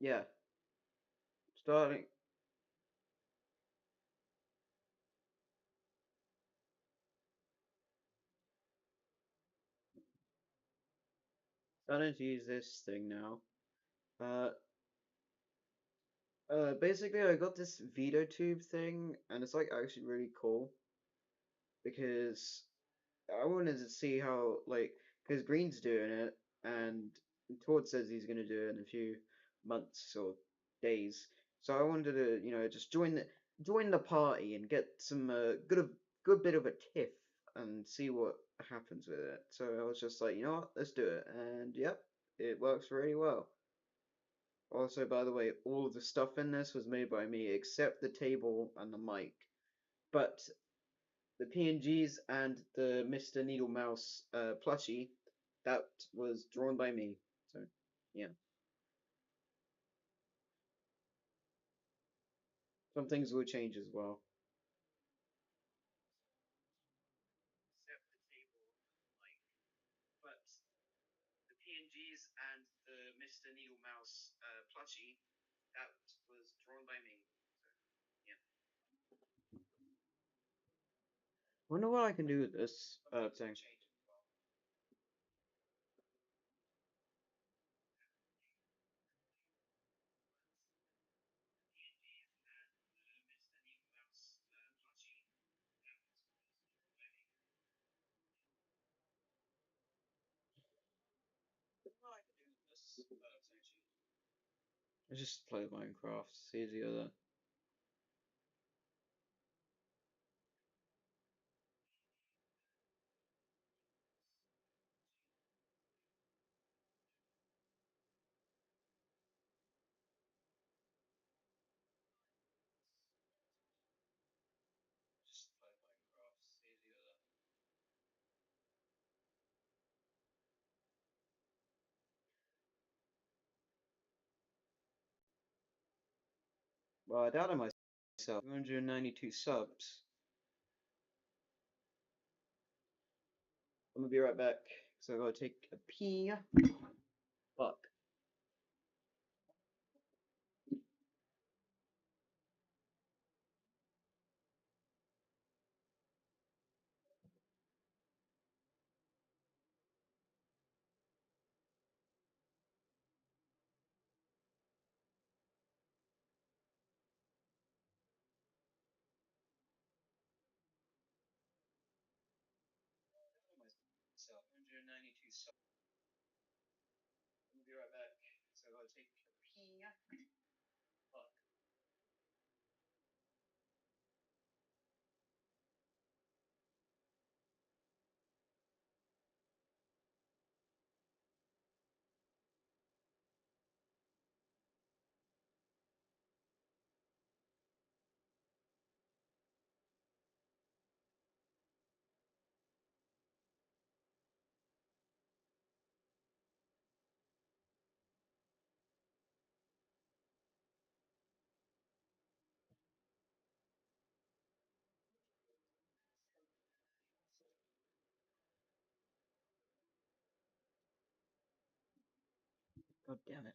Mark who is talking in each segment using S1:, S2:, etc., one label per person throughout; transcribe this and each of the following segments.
S1: Yeah, starting starting to use this thing now. Uh, basically, I got this Veadotube thing, and it's like actually really cool because I wanted to see how because Green's doing it, and Todd says he's gonna do it in a few months or days. So I wanted to, just join the party and get some good bit of a tiff and see what happens with it. So I was just like, you know what, let's do it, and yep, it works really well. Also, by the way, all of the stuff in this was made by me except the table and the mic. But the PNGs and the Mr. Needle Mouse plushie, that was drawn by me. So, yeah. Some things will change as well. Except the table, like, but the PNGs and the Mr. Needle Mouse plushie, that was drawn by me. So, yeah. Wonder what I can do with this thing. I just play Minecraft. It's easier than. Just play Minecraft. It's easier than. Well, I doubted myself. 292 subs. I'm gonna be right back. So I gotta take a pee. Fuck. I'm gonna be right back. So I gotta take a pee. Fuck. God damn it.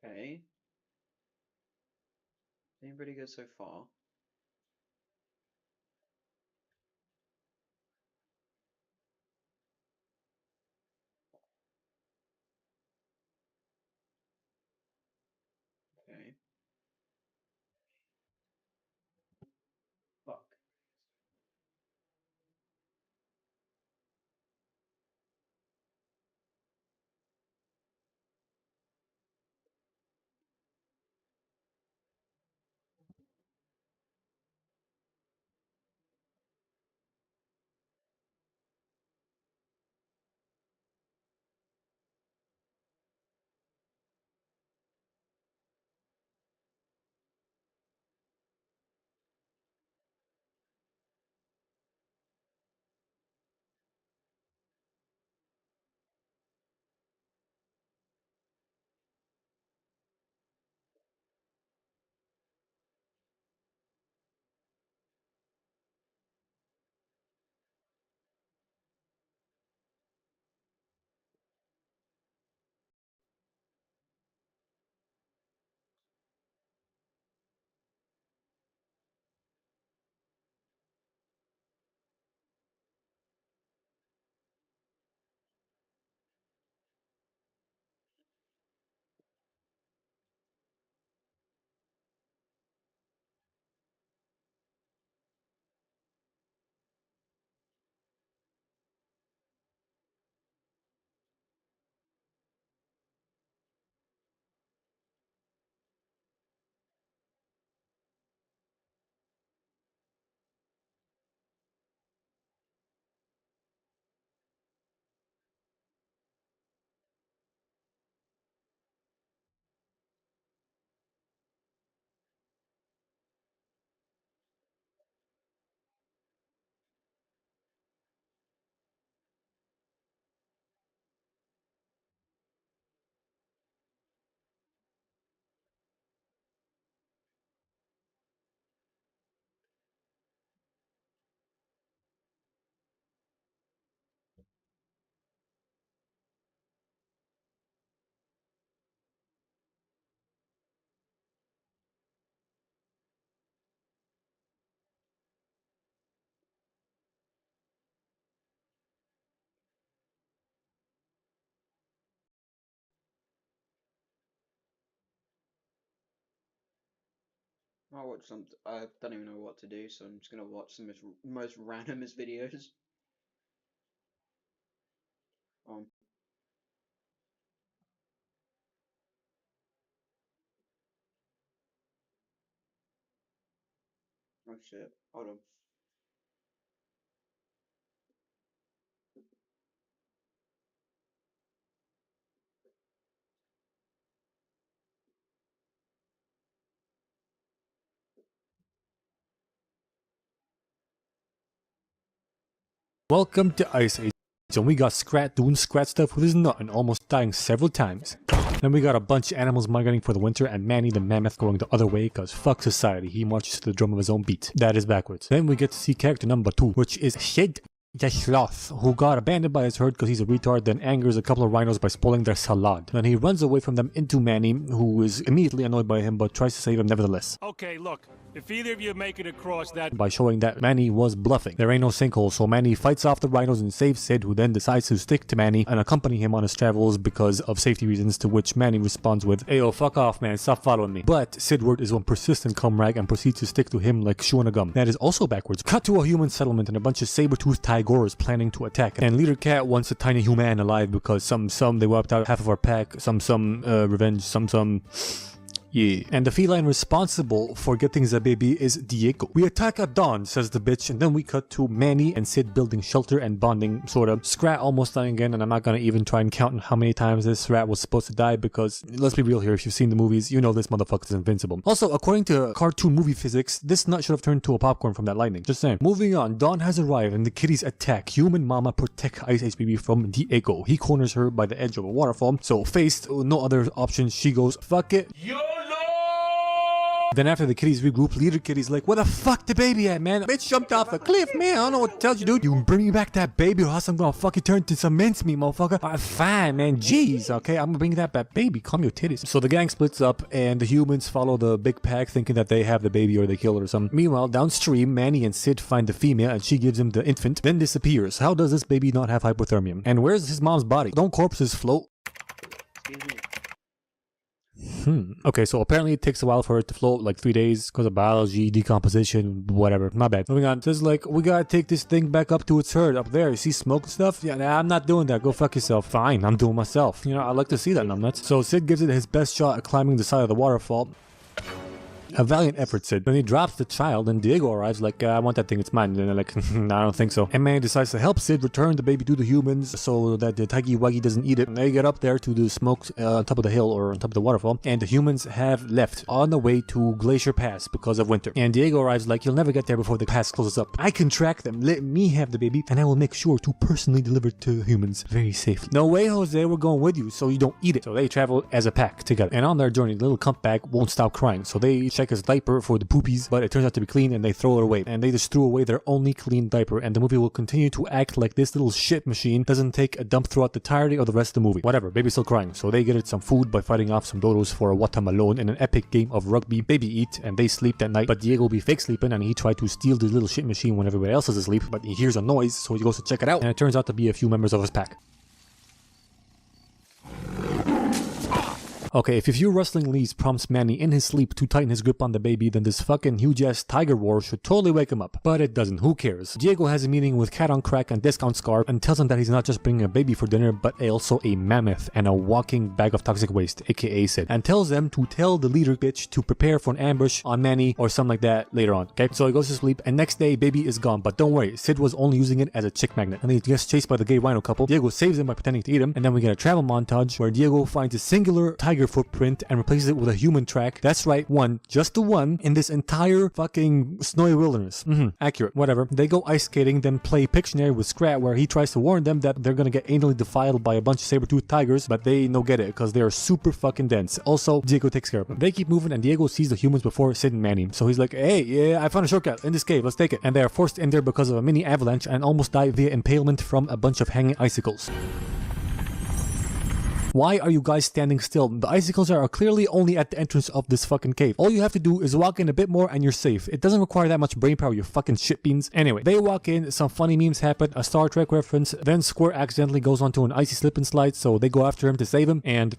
S1: Okay. Doing pretty good so far. Okay. Fuck. I'll watch some. I don't even know what to do, so I'm just gonna watch the most randomest videos. Um. Oh shit. Hold on.
S2: Welcome to Ice Age, and we got Scrat doing Scrat stuff with his nut and almost dying several times. Then we got a bunch of animals migrating for the winter and Manny the mammoth going the other way cause fuck society, he marches to the drum of his own beat. That is backwards. Then we get to see character number 2, which is Sid the Sloth, who got abandoned by his herd because he's a retard, then angers a couple of rhinos by spoiling their salad. Then he runs away from them into Manny, who is immediately annoyed by him but tries to save him nevertheless.
S3: Okay, look, if either of you make it across that...
S2: By showing that Manny was bluffing. There ain't no sinkhole, so Manny fights off the rhinos and saves Sid, who then decides to stick to Manny and accompany him on his travels because of safety reasons, to which Manny responds with, "Ayo, fuck off man, stop following me." But Sidward is one persistent comrade and proceeds to stick to him like chewing a gum. That is also backwards. Cut to a human settlement and a bunch of saber-toothed tigers planning to attack. And Leader Cat wants a tiny human alive because some they wiped out half of our pack, some revenge, some... Yeah. And the feline responsible for getting the baby is Diego. "We attack at dawn," says the bitch, and then we cut to Manny and Sid building shelter and bonding, sort of. Scrat almost dying again, and I'm not gonna even try and count how many times this rat was supposed to die because, let's be real here, if you've seen the movies, you know this motherfucker's invincible. Also, according to cartoon movie physics, this nut should have turned to a popcorn from that lightning. Just saying. Moving on, dawn has arrived and the kitties attack. Human mama protect Ice Age baby from Diego. He corners her by the edge of a waterfall, so faced no other option, she goes, "Fuck it." Then after the kitties regroup, Leader Kitty's like, "Where the fuck the baby at, man? Bitch jumped off the cliff, man. I don't know what to tell you, dude. You bring me back that baby or else I'm gonna fucking turn to some mincemeat, motherfucker." Fine, man. Jeez, okay? I'm gonna bring that back baby. Calm your titties. So the gang splits up and the humans follow the big pack thinking that they have the baby or they kill it or something. Meanwhile, downstream, Manny and Sid find the female and she gives him the infant, then disappears. How does this baby not have hypothermia? And where's his mom's body? Don't corpses float?
S1: Excuse me.
S2: Okay, so apparently it takes a while for it to float, like 3 days, because of biology, decomposition, whatever. My bad. Moving on. It says like, "We gotta take this thing back up to its herd up there. You see smoke and stuff? Yeah, nah, I'm not doing that. Go fuck yourself." "Fine, I'm doing myself." You know, I like to see that, numbnuts. So Sid gives it his best shot at climbing the side of the waterfall. A valiant effort, Sid. When he drops the child and Diego arrives like, "I want that thing, it's mine." And they're like, "Nah, I don't think so." And Manny decides to help Sid return the baby to the humans so that the Tiggy Waggy doesn't eat it. And they get up there to the smoke on top of the hill or on top of the waterfall. And the humans have left on the way to Glacier Pass because of winter. And Diego arrives like, "You'll never get there before the pass closes up. I can track them. Let me have the baby and I will make sure to personally deliver it to humans very safely." "No way, Jose, we're going with you so you don't eat it." So they travel as a pack together. And on their journey, little cumpbag won't stop crying. So they check his diaper for the poopies, but it turns out to be clean and they throw it away. And they just threw away their only clean diaper, and the movie will continue to act like this little shit machine doesn't take a dump throughout the entirety of the rest of the movie. Whatever, baby's still crying, so they get it some food by fighting off some dodos for a watermelon in an epic game of rugby. Baby eat, and they sleep that night, but Diego will be fake sleeping and he tried to steal the little shit machine when everybody else is asleep, but he hears a noise, so he goes to check it out, and it turns out to be a few members of his pack. Okay, if a few rustling leaves prompts Manny in his sleep to tighten his grip on the baby, then this fucking huge-ass tiger roar should totally wake him up. But it doesn't, who cares? Diego has a meeting with Cat on Crack and Discount Scarf and tells him that he's not just bringing a baby for dinner, but also a mammoth and a walking bag of toxic waste, aka Sid. And tells them to tell the leader bitch to prepare for an ambush on Manny or something like that later on, okay? So he goes to sleep and next day, baby is gone, but don't worry, Sid was only using it as a chick magnet. And then he gets chased by the gay rhino couple. Diego saves him by pretending to eat him, and then we get a travel montage where Diego finds a singular tiger footprint and replaces it with a human track. That's right, one, just the one, in this entire fucking snowy wilderness. Accurate, whatever. They go ice skating, then play Pictionary with Scrat, where he tries to warn them that they're gonna get anally defiled by a bunch of saber-toothed tigers, but they no get it, because they are super fucking dense. Also, Diego takes care of them. They keep moving, and Diego sees the humans before Sid and Manny. So he's like, "Hey, yeah, I found a shortcut in this cave, let's take it." And they are forced in there because of a mini avalanche and almost die via impalement from a bunch of hanging icicles. Why are you guys standing still? The icicles are clearly only at the entrance of this fucking cave. All you have to do is walk in a bit more and you're safe. It doesn't require that much brain power, you fucking shit beans. Anyway, they walk in, some funny memes happen, a Star Trek reference, then Squirt accidentally goes onto an icy slip and slide, so they go after him to save him, and...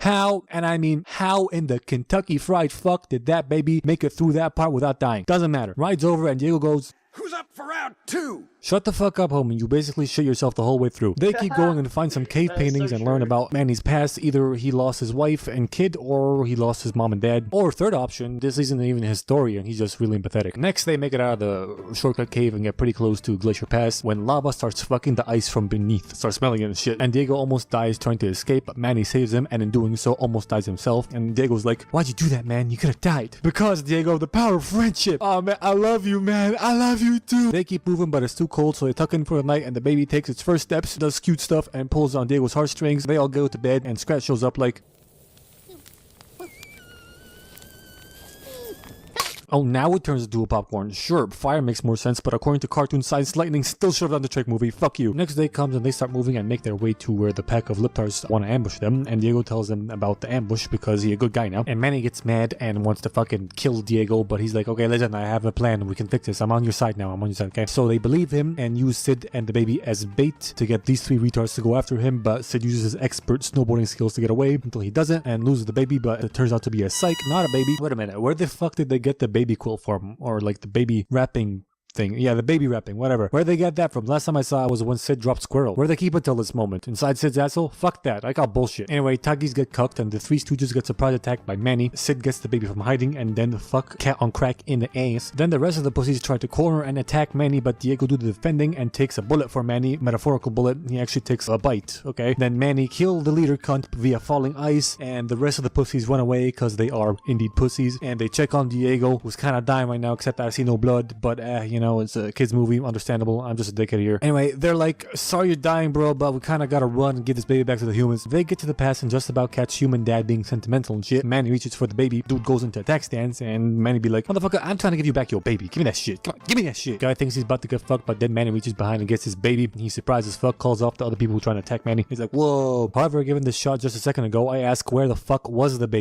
S2: How, and I mean how in the Kentucky Fried Fuck did that baby make it through that part without dying? Doesn't matter. Ride's over and Diego goes,
S3: Who's up for round 2?
S2: shut the fuck up, homie. You basically shit yourself the whole way through. They keep going and find some cave
S1: That's
S2: paintings
S1: so
S2: and learn
S1: true.
S2: about Manny's past. Either he lost his wife and kid, or he lost his mom and dad. Or third option, this isn't even his story and he's just really empathetic. Next, they make it out of the shortcut cave and get pretty close to Glacier Pass when lava starts fucking the ice from beneath. Starts smelling it and shit. And Diego almost dies trying to escape, but Manny saves him and in doing so almost dies himself. And Diego's like, why'd you do that, man? You could have died. Because, Diego, the power of friendship. Oh man, I love you, man. I love you too. They keep moving, but it's too cold, so they tuck in for the night and the baby takes its first steps, does cute stuff, and pulls on Diego's heartstrings. They all go to bed and Scratch shows up like, oh, now it turns into a popcorn. Sure, fire makes more sense, but according to cartoon science, lightning still shoved on the trick movie. Fuck you. Next day comes and they start moving and make their way to where the pack of Liptars want to ambush them, and Diego tells them about the ambush because he's a good guy now. And Manny gets mad and wants to fucking kill Diego, but he's like, okay, listen, I have a plan. We can fix this. I'm on your side now. I'm on your side, okay? So they believe him and use Sid and the baby as bait to get these 3 retards to go after him, but Sid uses his expert snowboarding skills to get away until he doesn't and loses the baby, but it turns out to be a psych, not a baby. Wait a minute, where the fuck did they get the baby quilt from? Or like the baby wrapping thing. Yeah, the baby wrapping, whatever. Where'd they get that from? Last time I saw it was when Sid dropped Squirrel. Where'd they keep it till this moment? Inside Sid's asshole? Fuck that. I got bullshit. Anyway, Tuggies get cucked and the 3 Stooges get surprise attacked by Manny. Sid gets the baby from hiding and then fuck cat on crack in the ass. Then the rest of the pussies try to corner and attack Manny, but Diego do the defending and takes a bullet for Manny. Metaphorical bullet. He actually takes a bite. Okay. Then Manny killed the leader cunt via falling ice, and the rest of the pussies run away because they are indeed pussies. And they check on Diego, who's kind of dying right now, except I see no blood. But you know, it's a kid's movie, understandable. I'm just a dickhead here. Anyway, they're like, sorry you're dying, bro, but we kind of gotta run and give this baby back to the humans. They get to the pass and just about catch human dad being sentimental and shit. Manny reaches for the baby. Dude goes into attack stance, and Manny be like, motherfucker, I'm trying to give you back your baby. Give me that shit. Come on, give me that shit. Guy thinks he's about to get fucked, but then Manny reaches behind and gets his baby. He's surprised as fuck, calls off the other people who are trying to attack Manny. He's like, whoa. However, given this shot just a second ago, I ask, where the fuck was the baby?